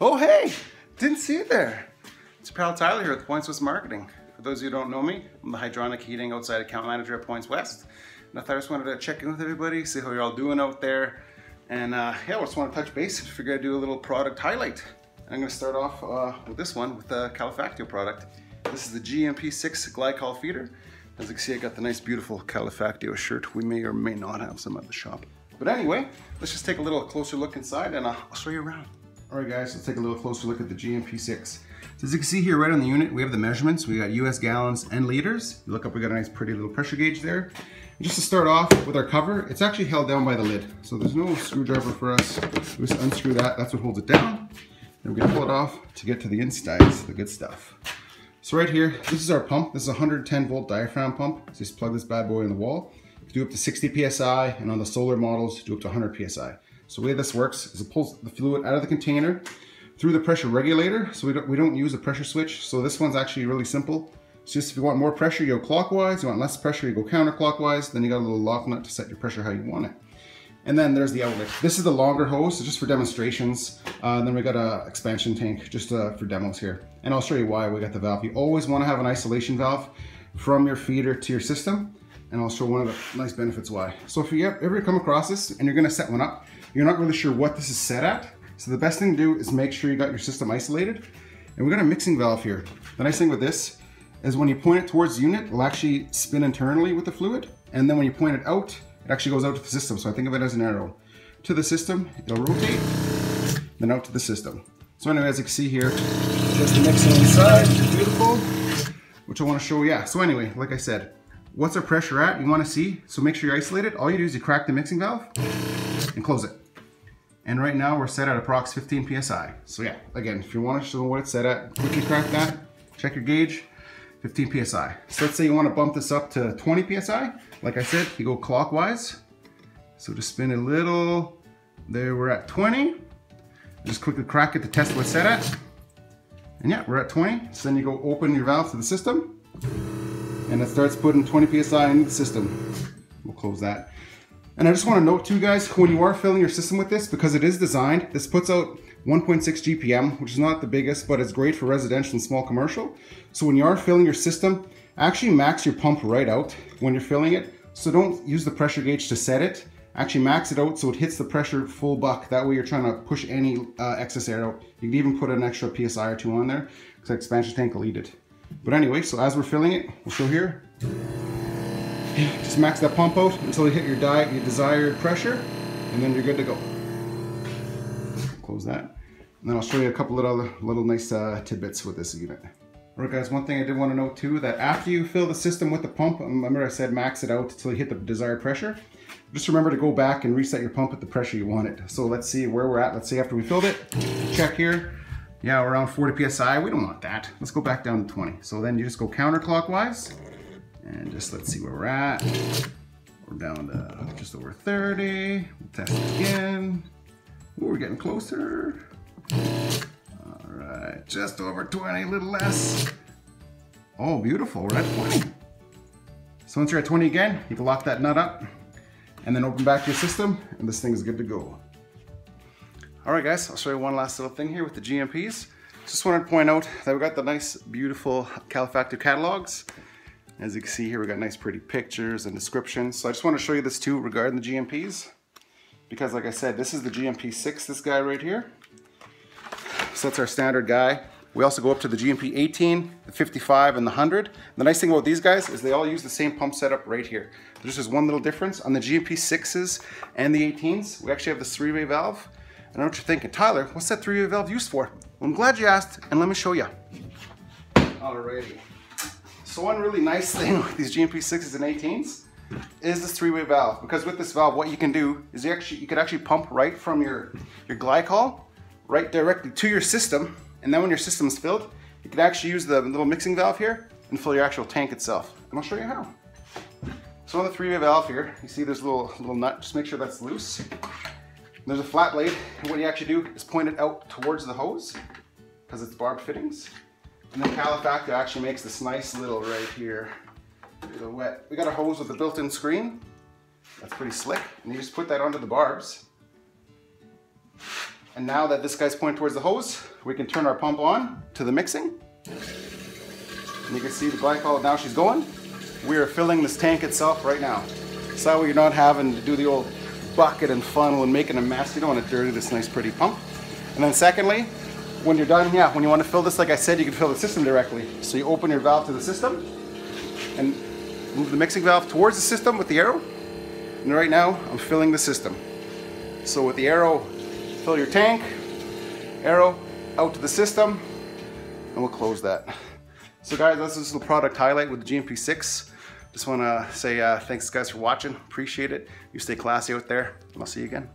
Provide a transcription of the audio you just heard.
Oh hey, didn't see you there. It's your pal Tyler here with Points West Marketing. For those of you who don't know me, I'm the hydronic heating outside account manager at Points West. And I thought I just wanted to check in with everybody, see how you're all doing out there. And yeah, I just want to touch base, figure I'd do a little product highlight. And I'm going to start off with this one, with the Calefactio product. This is the GMP6 glycol feeder. As you can see, I got the nice beautiful Calefactio shirt. We may or may not have some at the shop. But anyway, let's just take a little closer look inside and I'll show you around. Alright guys, let's take a little closer look at the GMP6. So as you can see here right on the unit, we have the measurements. We got US gallons and liters. You look up, we got a nice pretty little pressure gauge there. And just to start off with our cover, it's actually held down by the lid. So there's no screwdriver for us. We just unscrew that, that's what holds it down. Then we're gonna pull it off to get to the insides, the good stuff. So right here, this is our pump. This is a 110 volt diaphragm pump. So just plug this bad boy in the wall. You can do up to 60 PSI, and on the solar models, do up to 100 PSI. So the way this works is it pulls the fluid out of the container through the pressure regulator. So we don't use a pressure switch. So this one's actually really simple. It's just if you want more pressure, you go clockwise. You want less pressure, you go counterclockwise. Then you got a little lock nut to set your pressure how you want it. And then there's the outlet. This is the longer hose, so just for demonstrations. Then we got an expansion tank just for demos here. And I'll show you why we got the valve. You always want to have an isolation valve from your feeder to your system. And I'll show one of the nice benefits why. So if you ever come across this and you're gonna set one up, you're not really sure what this is set at. So the best thing to do is make sure you got your system isolated. And we got a mixing valve here. The nice thing with this is when you point it towards the unit, it'll actually spin internally with the fluid. And then when you point it out, it actually goes out to the system. So I think of it as an arrow. To the system, it'll rotate, then out to the system. So anyway, as you can see here, just the mixing inside, beautiful, which I wanna show you. Yeah, so anyway, like I said, what's our pressure at? You wanna see, so make sure you're isolated. All you do is you crack the mixing valve and close it. And right now we're set at approx 15 PSI. So yeah, again, if you wanna show what it's set at, quickly crack that, check your gauge, 15 PSI. So let's say you wanna bump this up to 20 PSI. Like I said, you go clockwise. So just spin a little. There, we're at 20. Just quickly crack it to test what it's set at. And yeah, we're at 20. So then you go open your valve to the system. And it starts putting 20 PSI into the system. We'll close that. And I just want to note too guys, when you are filling your system with this, because it is designed, this puts out 1.6 GPM, which is not the biggest, but it's great for residential and small commercial. So when you are filling your system, actually max your pump right out when you're filling it. So don't use the pressure gauge to set it. Actually max it out so it hits the pressure full buck. That way you're trying to push any excess air out. You can even put an extra PSI or 2 on there, because the expansion tank will eat it. But anyway, so as we're filling it, we'll show here. Just max that pump out until you hit your desired pressure, and then you're good to go. Close that. And then I'll show you a couple of other little nice tidbits with this unit. Alright guys, one thing I did want to note too, that after you fill the system with the pump, remember I said max it out until you hit the desired pressure. Just remember to go back and reset your pump at the pressure you want it. So let's see where we're at. Let's see after we filled it. Check here. Yeah, we're around 40 PSI. We don't want that. Let's go back down to 20. So then you just go counterclockwise. And just let's see where we're at. We're down to just over 30. We'll test it again. Ooh, we're getting closer. All right, just over 20, a little less. Oh, beautiful, we're at 20. So once you're at 20 again, you can lock that nut up and then open back your system, and this thing is good to go. All right, guys, I'll show you one last little thing here with the GMPs. Just wanted to point out that we got the nice, beautiful Calefactio catalogs. As you can see here, we got nice pretty pictures and descriptions. So I just want to show you this too regarding the GMPs. Because like I said, this is the GMP6, this guy right here. So that's our standard guy. We also go up to the GMP18, the 55, and the 100. The nice thing about these guys is they all use the same pump setup right here. There's just one little difference. On the GMP6s and the 18s, we actually have this 3-way valve. I know what you're thinking, Tyler, what's that 3-way valve used for? Well, I'm glad you asked, and let me show you. Alrighty. So one really nice thing with these GMP6s and 18s is this 3-way valve. Because with this valve, what you can do is you could actually pump right from your glycol right directly to your system. And then when your system is filled, you can actually use the little mixing valve here and fill your actual tank itself. And I'll show you how. So on the 3-way valve here, you see there's a little nut. Just make sure that's loose. And there's a flat blade. And what you actually do is point it out towards the hose because it's barbed fittings. And then Calefactio actually makes this nice little right here. Little wet. We got a hose with a built-in screen. That's pretty slick. And you just put that onto the barbs. And now that this guy's pointing towards the hose, we can turn our pump on to the mixing. And you can see the glycol, now she's going. We are filling this tank itself right now. So that way you're not having to do the old bucket and funnel and making a mess. You don't want to dirty this nice pretty pump. And then secondly, when you're done, when you want to fill this, like I said, you can fill the system directly. So you open your valve to the system and move the mixing valve towards the system with the arrow. And right now, I'm filling the system. So with the arrow, fill your tank, arrow out to the system, and we'll close that. So guys, that's this little product highlight with the GMP6. Just want to say thanks guys for watching. Appreciate it. You stay classy out there, and I'll see you again.